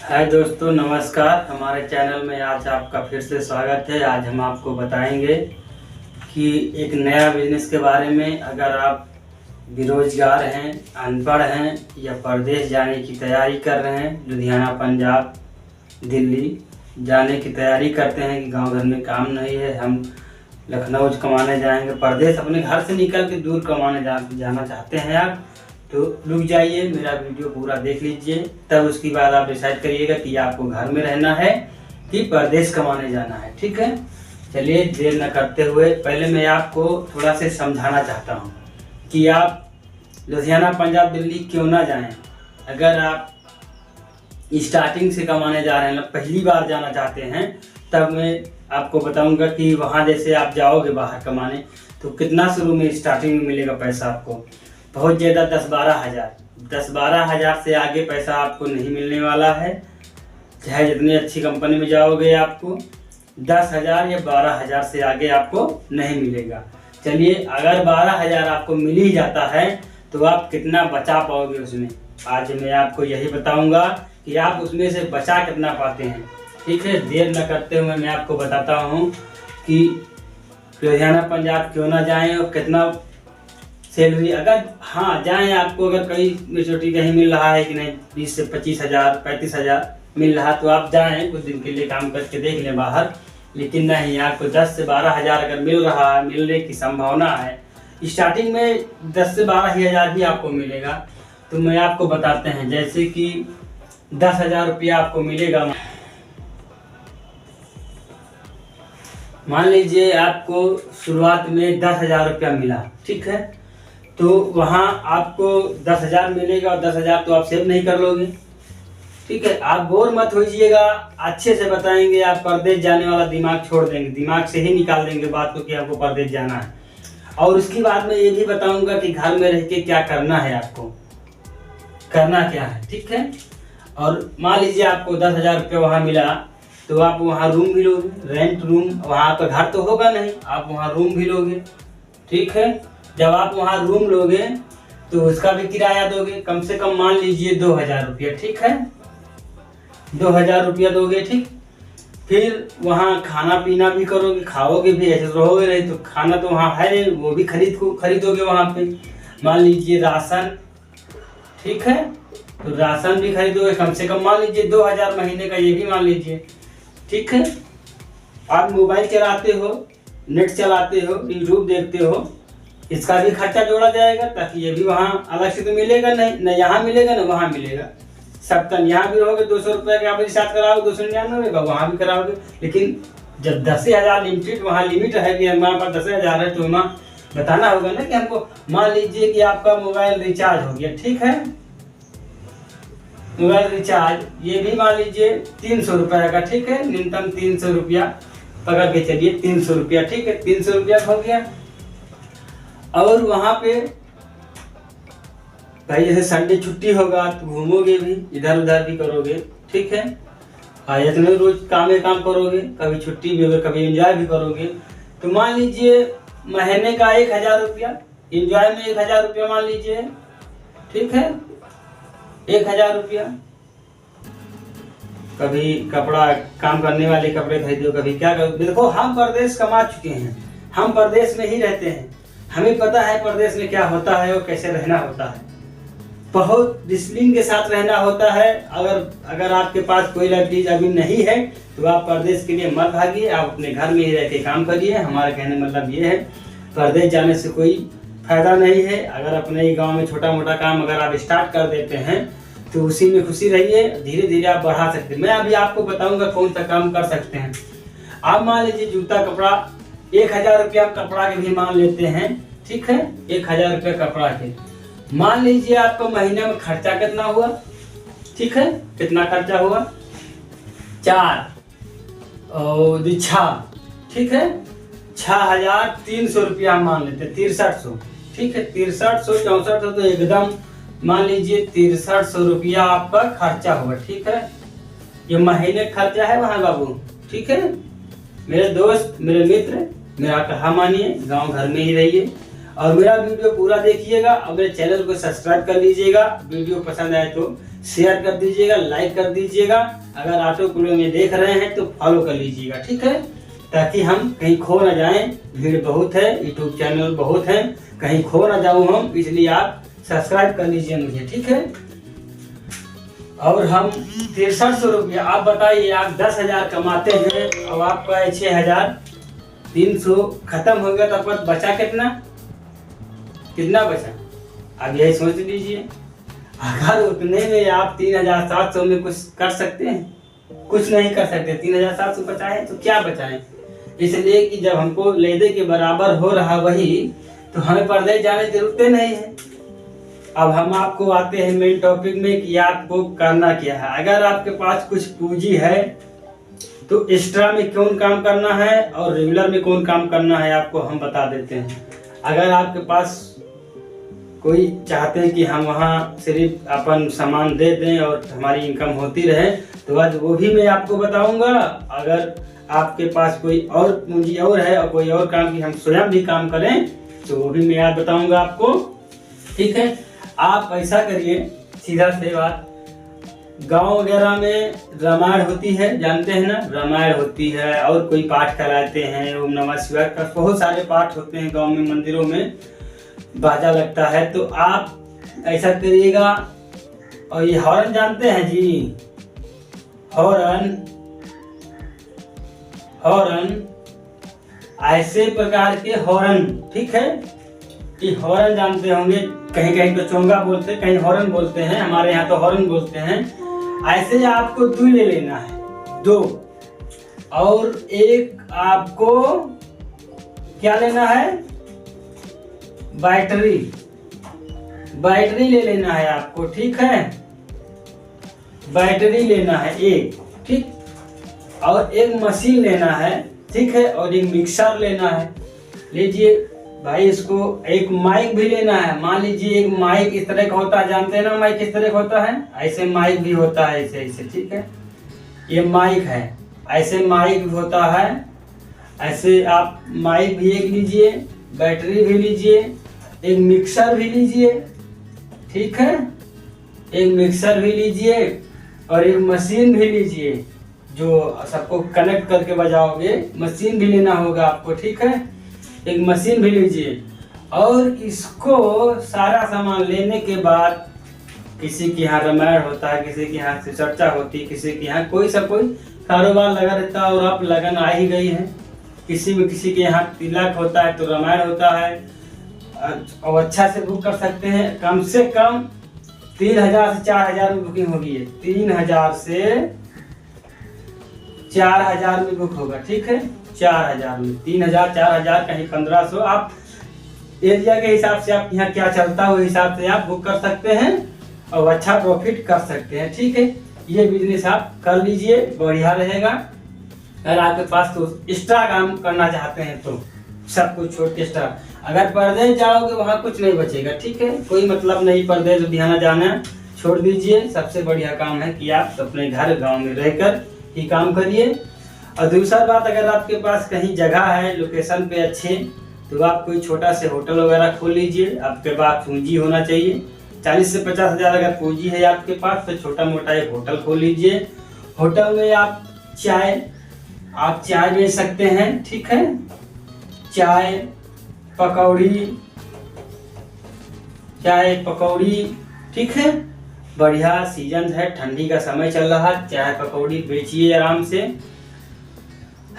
हाय दोस्तों, नमस्कार। हमारे चैनल में आज आपका फिर से स्वागत है। आज हम आपको बताएंगे कि एक नया बिजनेस के बारे में। अगर आप बेरोजगार हैं, अनपढ़ हैं या परदेश जाने की तैयारी कर रहे हैं, लुधियाना, पंजाब, दिल्ली जाने की तैयारी करते हैं कि गांव घर में काम नहीं है, हम लखनऊ कमाने जाएंगे, परदेश अपने घर से निकल के दूर कमाने जाना चाहते हैं आप, तो रुक जाइए, मेरा वीडियो पूरा देख लीजिए। तब उसके बाद आप डिसाइड करिएगा कि आपको घर में रहना है कि परदेश कमाने जाना है। ठीक है, चलिए देर न करते हुए पहले मैं आपको थोड़ा से समझाना चाहता हूँ कि आप लुधियाना, पंजाब, दिल्ली क्यों ना जाएं। अगर आप स्टार्टिंग से कमाने जा रहे हैं, पहली बार जाना चाहते हैं, तब मैं आपको बताऊंगा कि वहाँ जैसे आप जाओगे बाहर कमाने तो कितना शुरू में स्टार्टिंग में मिलेगा पैसा आपको। बहुत ज़्यादा 10-12 हज़ार से आगे पैसा आपको नहीं मिलने वाला है। चाहे जितनी अच्छी कंपनी में जाओगे आपको 10,000 या 12,000 से आगे आपको नहीं मिलेगा। चलिए, अगर 12,000 आपको मिल ही जाता है तो आप कितना बचा पाओगे उसमें, आज मैं आपको यही बताऊंगा कि आप उसमें से बचा कितना पाते हैं। ठीक है, देर न करते हुए मैं आपको बताता हूँ कि लुधियाना, पंजाब क्यों ना जाएं और कितना सैलरी, अगर हाँ जाएं, आपको अगर कहीं मेचोरिटी कहीं मिल रहा है कि नहीं 20 से 25,000, 35,000 मिल रहा, तो आप जाएं, कुछ दिन के लिए काम करके देख लें बाहर। लेकिन नहीं, आपको 10 से 12,000 अगर मिल रहा है, मिलने की संभावना है, स्टार्टिंग में 10 से 12,000 ही आपको मिलेगा। तो मैं आपको बताते हैं, जैसे कि 10,000 रुपया आपको मिलेगा। मान लीजिए आपको शुरुआत में 10,000 रुपया मिला, ठीक है, तो वहाँ आपको 10,000 मिलेगा और 10,000 तो आप सेव नहीं कर लोगे। ठीक है, आप बोर मत होइएगा, अच्छे से बताएंगे। आप परदेश जाने वाला दिमाग छोड़ देंगे, दिमाग से ही निकाल देंगे बात को कि आपको परदेश जाना है। और उसके बाद मैं ये भी बताऊंगा कि घर में रह के क्या करना है, आपको करना क्या है। ठीक है, और मान लीजिए आपको 10,000 रुपया वहाँ मिला, तो आप वहाँ रूम भी लोगे, रेंट रूम। वहाँ आपका घर तो होगा नहीं, आप वहाँ रूम भी लोगे। ठीक है, जब आप वहाँ रूम लोगे तो उसका भी किराया दोगे, कम से कम मान लीजिए 2,000 रुपया। ठीक है, 2,000 रुपया दोगे। ठीक, फिर वहाँ खाना पीना भी करोगे, खाओगे भी, ऐसे रहोगे नहीं तो खाना तो वहाँ है, वो भी खरीदोगे वहाँ पे। मान लीजिए राशन, ठीक है, तो राशन भी खरीदोगे, कम से कम मान लीजिए 2,000 महीने का, ये भी मान लीजिए। ठीक है, आप मोबाइल चलाते हो, नेट चलाते हो, यूट्यूब देखते हो, इसका भी खर्चा जोड़ा जाएगा, ताकि ये भी वहाँ अलग से तो मिलेगा नहीं, न यहाँ मिलेगा न वहाँ मिलेगा। सब तन यहाँ भी रहोगे, 200 रुपये का आप रिचार्ज कराओगे, 299 का वहाँ भी कराओगे। लेकिन जब 10,000 लिमिटेड, वहाँ लिमिट है कि हमारे पास 10,000 है, तो वहाँ बताना होगा ना कि हमको। मान लीजिए कि आपका मोबाइल रिचार्ज हो गया, ठीक है, मोबाइल रिचार्ज ये भी मान लीजिए 300 रुपये का, ठीक है, न्यूनतम 300 रुपया पकड़ के चलिए, 300 रुपया। ठीक है, 300 रुपया हो गया। और वहाँ पे भाई जैसे संडे छुट्टी होगा तो घूमोगे भी, इधर उधर भी करोगे। ठीक है, इतने रोज काम करोगे, कभी छुट्टी भी होगी, कभी एंजॉय भी करोगे। तो मान लीजिए महीने का 1,000 रुपया, एंजॉय में 1,000 रुपया मान लीजिए। ठीक है, 1,000 रुपया। कभी कपड़ा, काम करने वाले कपड़े खरीदो, कभी क्या करो। देखो, हम परदेश कमा चुके हैं, हम परदेश में ही रहते हैं, हमें पता है परदेश में क्या होता है और कैसे रहना होता है। बहुत डिसिप्लिन के साथ रहना होता है। अगर आपके पास कोई चीज अभी नहीं है तो आप परदेश के लिए मत भागिए, आप अपने घर में ही रह के काम करिए। हमारा कहने मतलब ये है, परदेश जाने से कोई फायदा नहीं है। अगर अपने ही गाँव में छोटा मोटा काम अगर आप स्टार्ट कर देते हैं तो उसी में खुशी रहिए, धीरे धीरे आप बढ़ा सकते हैं। मैं अभी आपको बताऊंगा कौन सा काम कर सकते हैं। आप मान लीजिए जूता कपड़ा, 1,000 रुपया कपड़ा के भी मान लेते हैं। ठीक है, 1,000 रुपया कपड़ा के मान लीजिए, आपका महीने में खर्चा कितना हुआ। ठीक है, कितना खर्चा हुआ, 4 और 6, ठीक है, 6,300 रुपया मान लेते हैं, 6300। ठीक है, 6300, 6400, तो एकदम मान लीजिए 6300 रुपया आपका खर्चा हुआ। ठीक है, ये महीने खर्चा है वहाँ बाबू। ठीक है, मेरे दोस्त, मेरे मित्र, मेरा कहा मानिए, गांव घर में ही रहिए और मेरा वीडियो पूरा देखिएगा और मेरे चैनल को सब्सक्राइब कर लीजिएगा। वीडियो पसंद आए तो शेयर कर दीजिएगा, लाइक कर दीजिएगा। अगर ऑटो क्लू में देख रहे हैं तो फॉलो कर लीजिएगा, ठीक है, ताकि हम कहीं खो ना जाएं। भीड़ बहुत है, यूट्यूब चैनल बहुत है, कहीं खो ना जाऊं हम, इसलिए आप सब्सक्राइब कर लीजिए मुझे, ठीक है। और हम 6300 रुपया, आप बताइए, आप 10,000 कमाते हैं और आपका 6,300 खत्म हो गया तो आपका बचा कितना बचा? आप यही सोच लीजिए। अगर उतने में आप 3,700 में कुछ कर सकते हैं? कुछ नहीं कर सकते। 3,700 बचाए तो क्या बचाएं? इसलिए कि जब हमको लेदे के बराबर हो रहा वही, तो हमें परदेश जाने की जरूरत नहीं है। अब हम आपको आते हैं मेन टॉपिक में कि आपको करना क्या है। अगर आपके पास कुछ पूंजी है तो एक्स्ट्रा में कौन काम करना है और रेगुलर में कौन काम करना है आपको हम बता देते हैं। अगर आपके पास कोई चाहते हैं कि हम वहाँ सिर्फ अपन सामान दे दें और हमारी इनकम होती रहे, तो आज वो भी मैं आपको बताऊंगा। अगर आपके पास कोई और पूंजी और है और कोई और काम की हम स्वयं भी काम करें तो वो भी मैं आज बताऊंगा आपको, ठीक है। आप ऐसा करिए, सीधा सी बात, गांव वगैरह में रामायण होती है, जानते हैं ना, रामायण होती है और कोई पाठ कराते हैं, ओम नमः शिवाय का बहुत सारे पाठ होते हैं गांव में, मंदिरों में बाजा लगता है। तो आप ऐसा करिएगा। और ये हॉर्न जानते हैं जी, हॉर्न ऐसे प्रकार के हॉर्न, ठीक है, ये हॉर्न जानते होंगे। कहीं कहीं तो चोंगा बोलते हैं, कहीं हॉर्न बोलते हैं, हमारे यहाँ तो हॉर्न बोलते हैं। ऐसे आपको 2 ले लेना है, 2, और एक आपको क्या लेना है, बैटरी ले लेना है आपको, ठीक है, बैटरी लेना है एक, ठीक, और एक मशीन लेना है, ठीक है, और एक मिक्सर लेना है। लीजिए भाई, इसको एक माइक भी लेना है। मान लीजिए एक माइक इस तरह का होता है, जानते हैं ना माइक किस तरह का होता है, ऐसे माइक भी होता है, ऐसे ऐसे, ठीक है, ये माइक है, ऐसे माइक भी होता है, ऐसे आप माइक भी एक लीजिए, बैटरी भी लीजिए, एक मिक्सर भी लीजिए, ठीक है, एक मिक्सर भी लीजिए और एक मशीन भी लीजिए, जो सबको कनेक्ट करके बजाओगे, मशीन भी लेना होगा आपको, ठीक है, एक मशीन भी लीजिए। और इसको सारा सामान लेने के बाद, किसी के यहाँ रामायण होता है, किसी के यहाँ चर्चा होती है, किसी के यहाँ कोई कारोबार लगा रहता है और आप लगन आ ही गई है, किसी के यहाँ तिलक होता है तो रामायण होता है, और अच्छा से बुक कर सकते हैं। कम से कम 3,000 से 4,000 में बुकिंग होगी है, 3,000 से 4,000 में बुक होगा, ठीक है, 4,000 में, 3,000 4,000 कहीं 1,500, आप एरिया के हिसाब से, आप यहाँ क्या चलता है उस हिसाब से आप बुक कर सकते हैं और अच्छा प्रॉफिट कर सकते हैं, ठीक है। ये बिजनेस आप कर लीजिए, बढ़िया रहेगा। अगर आपके पास तो एक्स्ट्रा काम करना चाहते हैं तो सब कुछ छोड़ के एक्स्ट्रा, अगर परदेश जाओगे वहाँ कुछ नहीं बचेगा, ठीक है, कोई मतलब नहीं परदेश लुधियाना जाना, छोड़ दीजिए। सबसे बढ़िया काम है कि आप अपने घर गांव में रहकर ही काम करिए। और दूसरा बात, अगर आपके पास कहीं जगह है लोकेशन पे अच्छे, तो आप कोई छोटा से होटल वगैरह खोल लीजिए। आपके पास पूंजी होना चाहिए, 40 से 50,000 अगर पूंजी है आपके पास तो छोटा मोटा एक होटल खोल लीजिए। होटल में आप चाय बेच सकते हैं, ठीक है, चाय पकौड़ी, ठीक है, बढ़िया सीजन है, ठंडी का समय चल रहा है, चाय पकौड़ी बेचिए आराम से।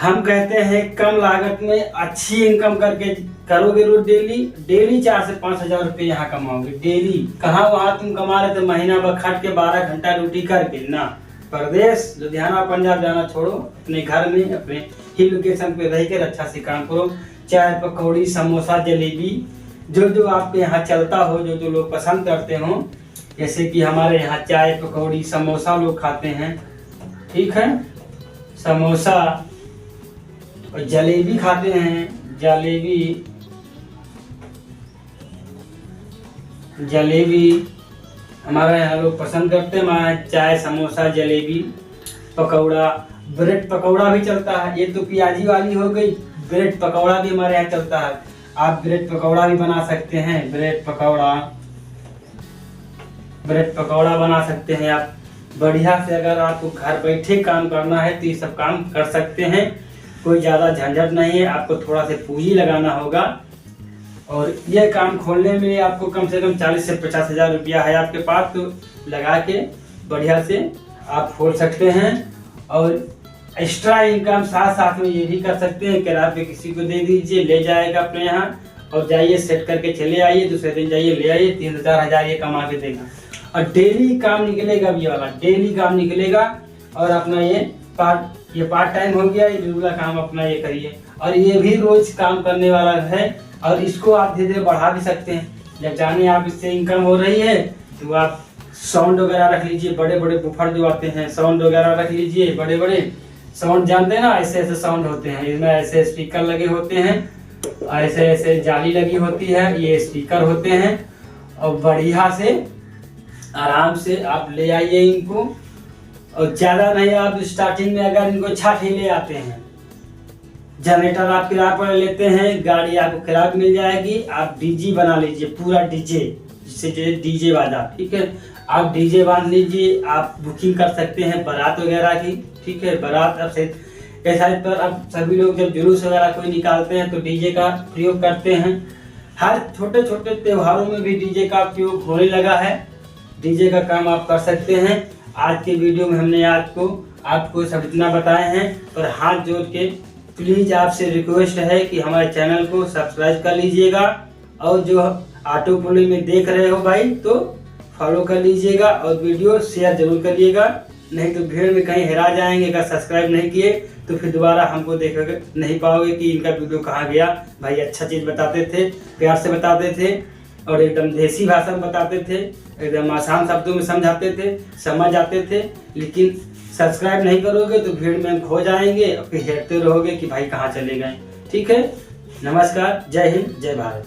हम कहते हैं कम लागत में अच्छी इनकम करके करोगे रोज डेली 4 से 5,000 रुपये यहाँ कमाओगे डेली। कहाँ वहाँ तुम कमा रहे थे महीना भर खट के 12 घंटा ड्यूटी करके ना। प्रदेश लुधियाना पंजाब जाना छोड़ो, अपने घर में अपने ही लोकेशन पे रह कर अच्छा से काम करो। चाय पकौड़ी समोसा जलेबी जो आपके यहाँ चलता हो, जो लोग पसंद करते हो, जैसे कि हमारे यहाँ चाय पकौड़ी समोसा लोग खाते हैं, ठीक है, समोसा और जलेबी खाते हैं। जलेबी हमारे यहाँ लोग पसंद करते हैं। हमारे चाय समोसा जलेबी पकौड़ा, ब्रेड पकौड़ा भी चलता है। ये तो प्याजी वाली हो गई, ब्रेड पकौड़ा भी हमारे यहाँ चलता है। आप ब्रेड पकौड़ा भी बना सकते हैं। ब्रेड पकौड़ा ब्रेड पकौड़ा बना सकते हैं आप। बढ़िया से अगर आपको घर बैठे काम करना है तो ये सब काम कर सकते हैं, कोई ज़्यादा झंझट नहीं है। आपको थोड़ा से पूंजी लगाना होगा और ये काम खोलने में आपको कम से कम 40 से 50 हज़ार रुपया है आपके पास, तो लगा के बढ़िया से आप खोल सकते हैं। और एक्स्ट्रा इनकम साथ साथ में ये भी कर सकते हैं, किराए पे किसी को दे दीजिए, ले जाएगा अपने यहाँ और जाइए सेट करके चले आइए, दूसरे दिन जाइए ले आइए, 3-4 हज़ार ये कमा के देगा। और डेली काम निकलेगा, ये वाला डेली काम निकलेगा। और अपना ये पार्ट टाइम हो गया, ये रेगुलर काम अपना ये करिए। और ये भी रोज काम करने वाला है और इसको आप धीरे धीरे बढ़ा भी सकते हैं। जब जाने आप इससे इनकम हो रही है तो आप साउंड वगैरह रख लीजिए, बड़े बड़े बुफर जो आते हैं साउंड वगैरह रख लीजिए, बड़े बड़े साउंड जानते हैं ना, ऐसे ऐसे साउंड होते हैं, इसमें ऐसे स्पीकर लगे होते हैं, ऐसे ऐसे जाली लगी होती है, ये स्पीकर होते हैं। और बढ़िया से आराम से आप ले आइए इनको। और ज़्यादा नहीं, आप स्टार्टिंग में अगर इनको 6 ले आते हैं, जनरेटर आप किराए पर लेते हैं, गाड़ी आपको किराए पर मिल जाएगी, आप डीजे बना लीजिए, पूरा डीजे, जिससे डीजे बाजा, ठीक है। आप डीजे बांध लीजिए, आप बुकिंग कर सकते हैं बारात वगैरह की, ठीक है। बारात अब साइड पर अब सभी लोग जब जुलूस वगैरह कोई निकालते हैं तो डीजे का प्रयोग करते हैं। हर छोटे छोटे त्योहारों में भी डीजे का प्रयोग होने लगा है, डीजे का काम आप कर सकते हैं। आज के वीडियो में हमने आपको सब इतना बताए हैं, पर हाथ जोड़ के प्लीज़ आपसे रिक्वेस्ट है कि हमारे चैनल को सब्सक्राइब कर लीजिएगा। और जो ऑटो पुली में देख रहे हो भाई तो फॉलो कर लीजिएगा और वीडियो शेयर जरूर करिएगा, नहीं तो भीड़ में कहीं हेरा जाएंगे। अगर सब्सक्राइब नहीं किए तो फिर दोबारा हमको देखोगे नहीं पाओगे कि इनका वीडियो कहाँ गया। भाई अच्छा चीज़ बताते थे, प्यार से बताते थे और एकदम देसी भाषा में बताते थे, एकदम आसान शब्दों में समझाते थे, समझ आते थे। लेकिन सब्सक्राइब नहीं करोगे तो भीड़ में खो जाएंगे और फिर हेरते रहोगे कि भाई कहाँ चले गए। ठीक है, नमस्कार, जय हिंद, जय भारत।